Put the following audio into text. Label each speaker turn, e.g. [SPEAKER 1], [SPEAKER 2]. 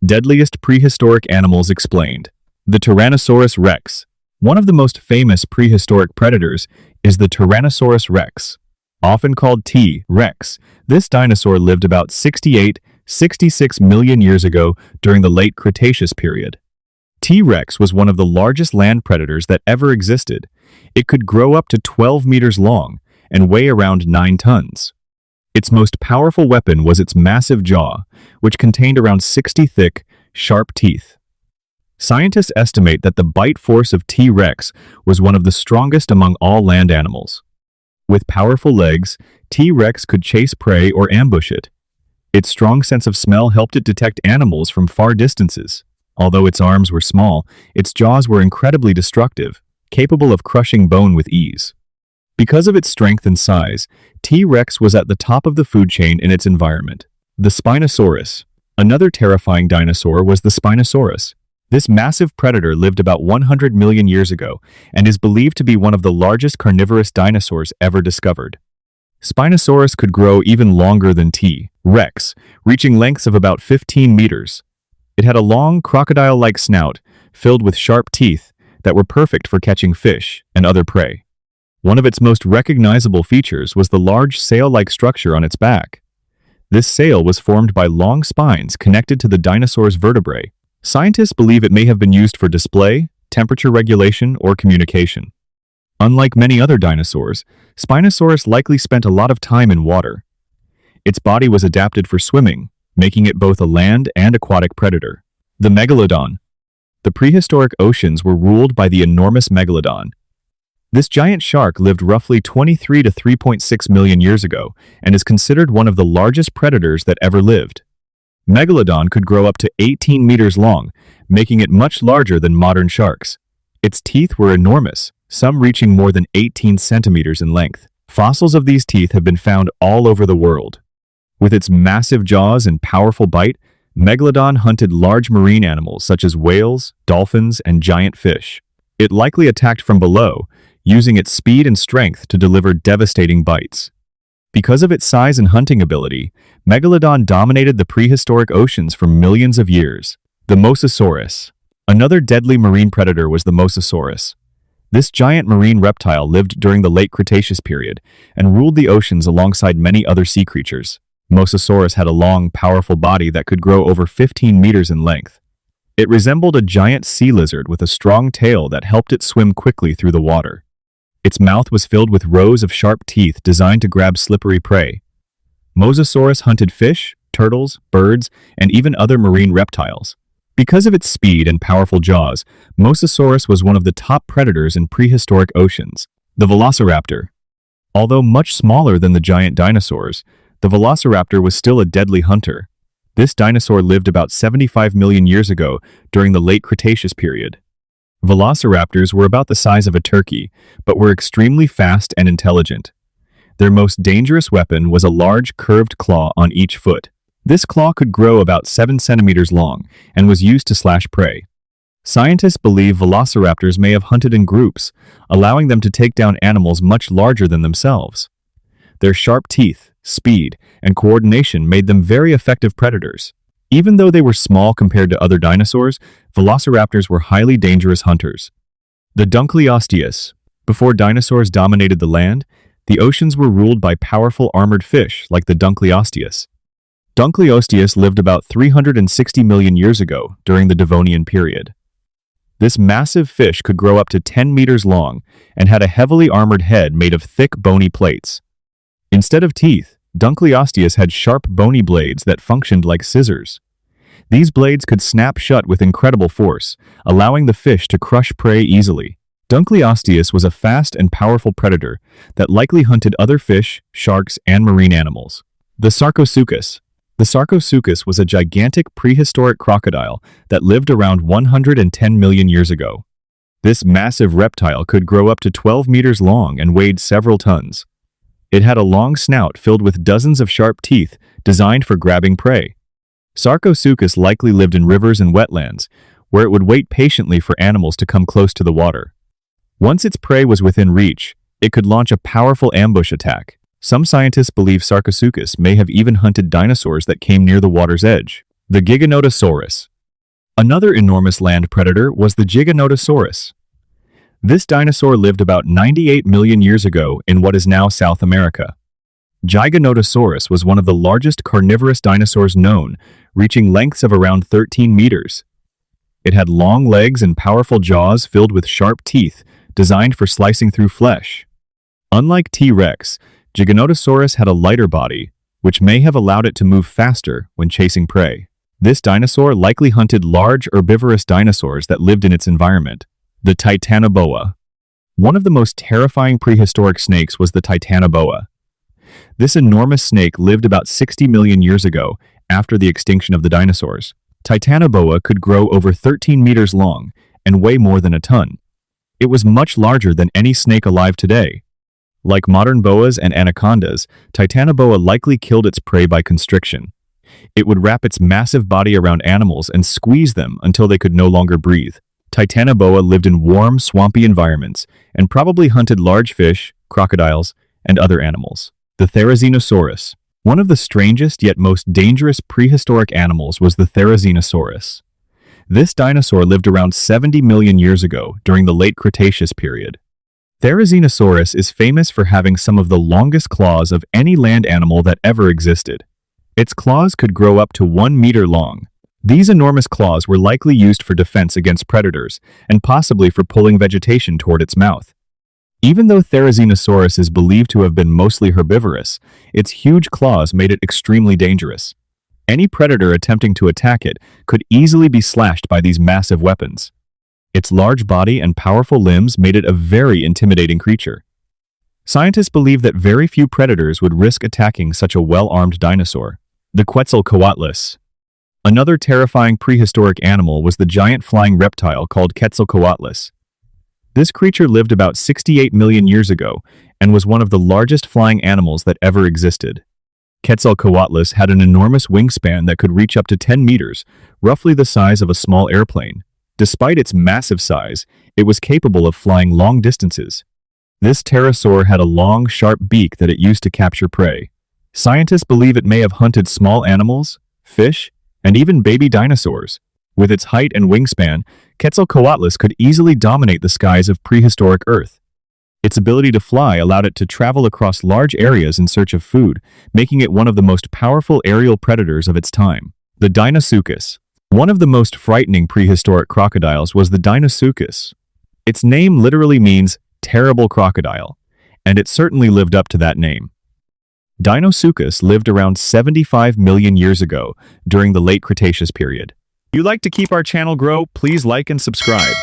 [SPEAKER 1] Deadliest prehistoric animals explained. The Tyrannosaurus rex. One of the most famous prehistoric predators is the Tyrannosaurus rex. Often called T. rex, this dinosaur lived about 66 million years ago during the late Cretaceous period. T. rex was one of the largest land predators that ever existed. It could grow up to 12 meters long and weigh around 9 tons. Its most powerful weapon was its massive jaw, which contained around 60 thick, sharp teeth. Scientists estimate that the bite force of T. rex was one of the strongest among all land animals. With powerful legs, T. rex could chase prey or ambush it. Its strong sense of smell helped it detect animals from far distances. Although its arms were small, its jaws were incredibly destructive, capable of crushing bone with ease. Because of its strength and size, T. rex was at the top of the food chain in its environment. The Spinosaurus. Another terrifying dinosaur was the Spinosaurus. This massive predator lived about 100 million years ago and is believed to be one of the largest carnivorous dinosaurs ever discovered. Spinosaurus could grow even longer than T. rex, reaching lengths of about 15 meters. It had a long, crocodile-like snout filled with sharp teeth that were perfect for catching fish and other prey. One of its most recognizable features was the large sail-like structure on its back. This sail was formed by long spines connected to the dinosaur's vertebrae. Scientists believe it may have been used for display, temperature regulation, or communication. Unlike many other dinosaurs, Spinosaurus likely spent a lot of time in water. Its body was adapted for swimming, making it both a land and aquatic predator. The Megalodon. The prehistoric oceans were ruled by the enormous Megalodon. This giant shark lived roughly 23 to 3.6 million years ago and is considered one of the largest predators that ever lived. Megalodon could grow up to 18 meters long, making it much larger than modern sharks. Its teeth were enormous, some reaching more than 18 centimeters in length. Fossils of these teeth have been found all over the world. With its massive jaws and powerful bite, Megalodon hunted large marine animals such as whales, dolphins, and giant fish. It likely attacked from below, using its speed and strength to deliver devastating bites. Because of its size and hunting ability, Megalodon dominated the prehistoric oceans for millions of years. The Mosasaurus. Another deadly marine predator was the Mosasaurus. This giant marine reptile lived during the late Cretaceous period and ruled the oceans alongside many other sea creatures. Mosasaurus had a long, powerful body that could grow over 15 meters in length. It resembled a giant sea lizard with a strong tail that helped it swim quickly through the water. Its mouth was filled with rows of sharp teeth designed to grab slippery prey. Mosasaurus hunted fish, turtles, birds, and even other marine reptiles. Because of its speed and powerful jaws, Mosasaurus was one of the top predators in prehistoric oceans. The Velociraptor. Although much smaller than the giant dinosaurs, the Velociraptor was still a deadly hunter. This dinosaur lived about 75 million years ago during the late Cretaceous period. Velociraptors were about the size of a turkey, but were extremely fast and intelligent. Their most dangerous weapon was a large curved claw on each foot. This claw could grow about 7 centimeters long and was used to slash prey. Scientists believe velociraptors may have hunted in groups, allowing them to take down animals much larger than themselves. Their sharp teeth, speed, and coordination made them very effective predators. Even though they were small compared to other dinosaurs, velociraptors were highly dangerous hunters. The Dunkleosteus. Before dinosaurs dominated the land, the oceans were ruled by powerful armored fish like the Dunkleosteus. Dunkleosteus lived about 360 million years ago during the Devonian period. This massive fish could grow up to 10 meters long and had a heavily armored head made of thick bony plates. Instead of teeth, Dunkleosteus had sharp bony blades that functioned like scissors. These blades could snap shut with incredible force, allowing the fish to crush prey easily. Dunkleosteus was a fast and powerful predator that likely hunted other fish, sharks, and marine animals. The Sarcosuchus. The Sarcosuchus was a gigantic prehistoric crocodile that lived around 110 million years ago. This massive reptile could grow up to 12 meters long and weighed several tons. It had a long snout filled with dozens of sharp teeth designed for grabbing prey. Sarcosuchus likely lived in rivers and wetlands, where it would wait patiently for animals to come close to the water. Once its prey was within reach, it could launch a powerful ambush attack. Some scientists believe Sarcosuchus may have even hunted dinosaurs that came near the water's edge. The Giganotosaurus. Another enormous land predator was the Giganotosaurus. This dinosaur lived about 98 million years ago in what is now South America. Giganotosaurus was one of the largest carnivorous dinosaurs known, reaching lengths of around 13 meters. It had long legs and powerful jaws filled with sharp teeth, designed for slicing through flesh. Unlike T-Rex, Giganotosaurus had a lighter body, which may have allowed it to move faster when chasing prey. This dinosaur likely hunted large herbivorous dinosaurs that lived in its environment. The Titanoboa. One of the most terrifying prehistoric snakes was the Titanoboa. This enormous snake lived about 60 million years ago, after the extinction of the dinosaurs. Titanoboa could grow over 13 meters long and weigh more than a ton. It was much larger than any snake alive today. Like modern boas and anacondas, Titanoboa likely killed its prey by constriction. It would wrap its massive body around animals and squeeze them until they could no longer breathe. Titanoboa lived in warm, swampy environments and probably hunted large fish, crocodiles, and other animals. The Therizinosaurus. One of the strangest yet most dangerous prehistoric animals was the Therizinosaurus. This dinosaur lived around 70 million years ago during the late Cretaceous period. Therizinosaurus is famous for having some of the longest claws of any land animal that ever existed. Its claws could grow up to 1 meter long. These enormous claws were likely used for defense against predators and possibly for pulling vegetation toward its mouth. Even though Therizinosaurus is believed to have been mostly herbivorous, its huge claws made it extremely dangerous. Any predator attempting to attack it could easily be slashed by these massive weapons. Its large body and powerful limbs made it a very intimidating creature. Scientists believe that very few predators would risk attacking such a well-armed dinosaur. The Quetzalcoatlus. Another terrifying prehistoric animal was the giant flying reptile called Quetzalcoatlus. This creature lived about 68 million years ago and was one of the largest flying animals that ever existed. Quetzalcoatlus had an enormous wingspan that could reach up to 10 meters, roughly the size of a small airplane. Despite its massive size, it was capable of flying long distances. This pterosaur had a long, sharp beak that it used to capture prey. Scientists believe it may have hunted small animals, fish, and even baby dinosaurs. With its height and wingspan, Quetzalcoatlus could easily dominate the skies of prehistoric Earth. Its ability to fly allowed it to travel across large areas in search of food, making it one of the most powerful aerial predators of its time. The Deinosuchus. One of the most frightening prehistoric crocodiles was the Deinosuchus. Its name literally means terrible crocodile, and it certainly lived up to that name. Deinosuchus lived around 75 million years ago during the late Cretaceous period. If you'd like to keep our channel grow, please like and subscribe.